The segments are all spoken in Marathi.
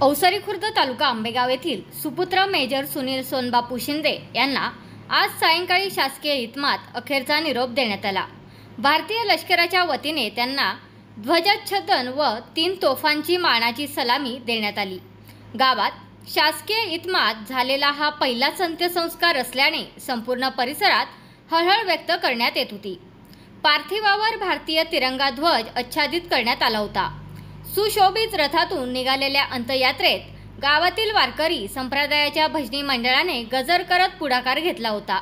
औसारी खुर्द तालुका आंबेगाव येथील सुपुत्र मेजर सुनील सोनबापू शिंदे यांना आज सायंकाळी शासकीय इतमामात अखेरचा निरोप देण्यात आला। भारतीय लष्कराच्या वतीने त्यांना ध्वजाच्छेदन व 3 तोफांची मानाची सलामी देण्यात आली। गावात शासकीय इतमामात झालेला हा पहिलाच अंत्यसंस्कार असल्याने संपूर्ण परिसरात हळहळ व्यक्त करण्यात येत होती। पार्थिवावर भारतीय तिरंगा ध्वज आच्छादित करण्यात आला होता। सुशोभित रथातून निघालेल्या अंत्ययात्रेत गावातील वारकरी संप्रदायाच्या भजनी मंडळाने गजर करत पुढाकार घेतला होता।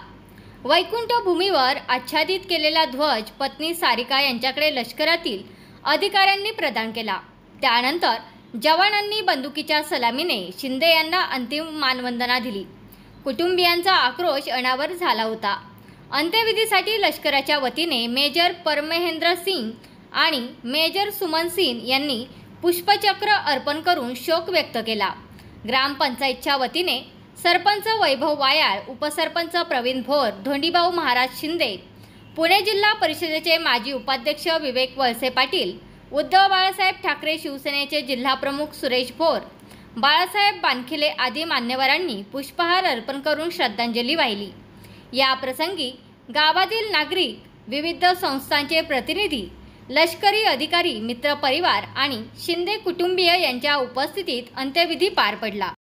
वैकुंठ भूमीवर आच्छादित केलेला ध्वज पत्नी सारिका यांच्याकडे लष्करातील अधिकाऱ्यांनी प्रदान केला। त्यानंतर जवानांनी बंदुकीच्या सलामीने शिंदे यांना अंतिम मानवंदना दिली। कुटुंबियांचा आक्रोश अनावर झाला होता। अंत्यविधीसाठी लष्कराच्या वतीने मेजर परमहेंद्र सिंग आणि मेजर सुमन सिंग यांनी पुष्पचक्र अर्पण करून शोक व्यक्त केला। ग्रामपंचायतच्या वतीने सरपंच वैभव वायाळ, उपसरपंच प्रवीण भोर, धोंडीभाऊ महाराज शिंदे, पुणे जिल्हा परिषदेचे माजी उपाध्यक्ष विवेक वळसे पाटील, उद्धव बाळासाहेब ठाकरे शिवसेनेचे जिल्हाप्रमुख सुरेश भोर, बाळासाहेब बानखिले आदी मान्यवरांनी पुष्पहार अर्पण करून श्रद्धांजली वाहिली। या प्रसंगी गावातील नागरिक, विविध संस्थांचे प्रतिनिधी, लष्करी अधिकारी, मित्रपरिवार आणि शिंदे कुटुंबीय यांच्या उपस्थितीत अंत्यविधी पार पडला।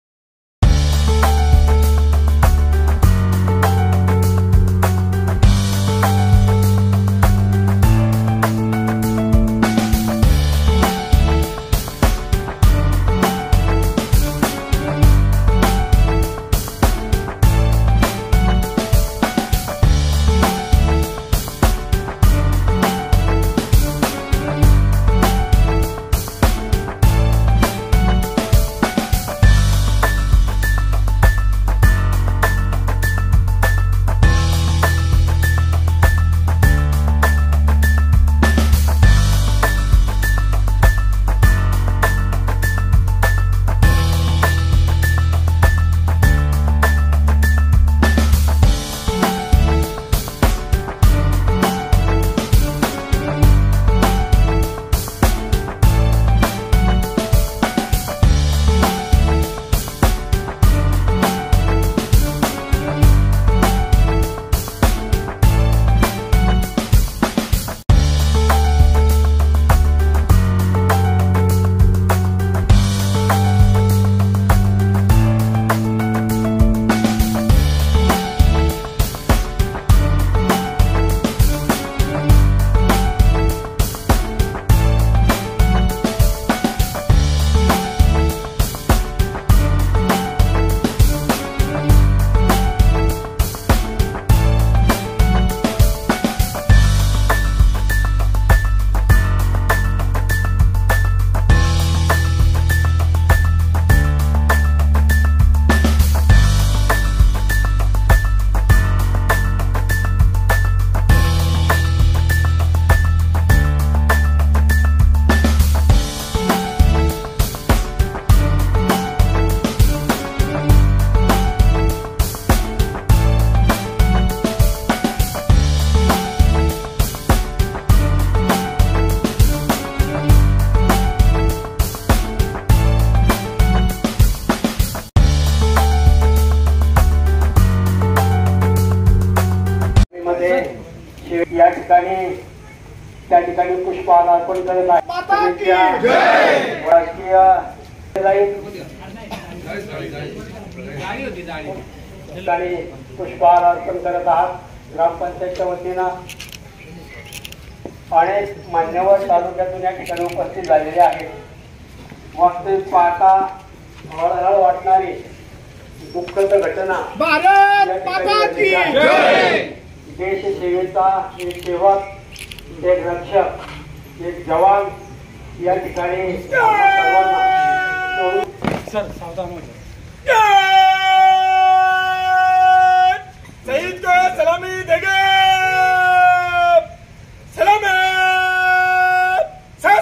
या ठिकाणी त्या ठिकाणी पुष्पहार अर्पण करत आहे। राजकीय ठिकाणी पुष्पहार अर्पण करत आहात। ग्रामपंचायतच्या वतीनं अनेक मान्यवर तालुक्यातून या ठिकाणी उपस्थित झालेले आहेत। वास्तविक पाहता हळहळ वाटणारी दुःखद घटना, भारत माता की जय। देश सेवेचा एक सेवक, एक रक्षक, एक जवान या ठिकाणी सर सावधान हो शहीद को सलामी देंगे। सलामी सर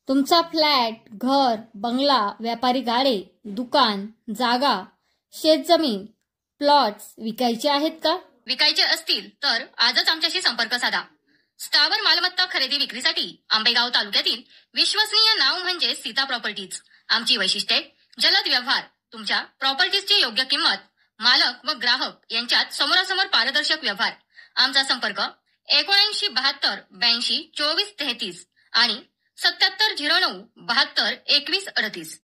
तुमचा फ्लॅट, घर, बंगला, व्यापारी गाडे, दुकान, जागा, शेतजमीन, प्लॉट्स विकायचे आहेत का? विकायचे असतील तर आजच आमच्याशी संपर्क साधा. स्थावर मालमत्ता खरेदी विक्रीसाठी आंबेगाव तालुक्यातील विश्वसनीय नाव म्हणजे सीता प्रॉपर्टीज. आमची वैशिष्ट्ये: जलद व्यवहार, तुमच्या प्रॉपर्टीजची योग्य किंमत, मालक व ग्राहक यांच्यात समोरासमोर पारदर्शक व्यवहार. आमचा संपर्क 79 72 82 24 33 आणि 77 09 72 21 38.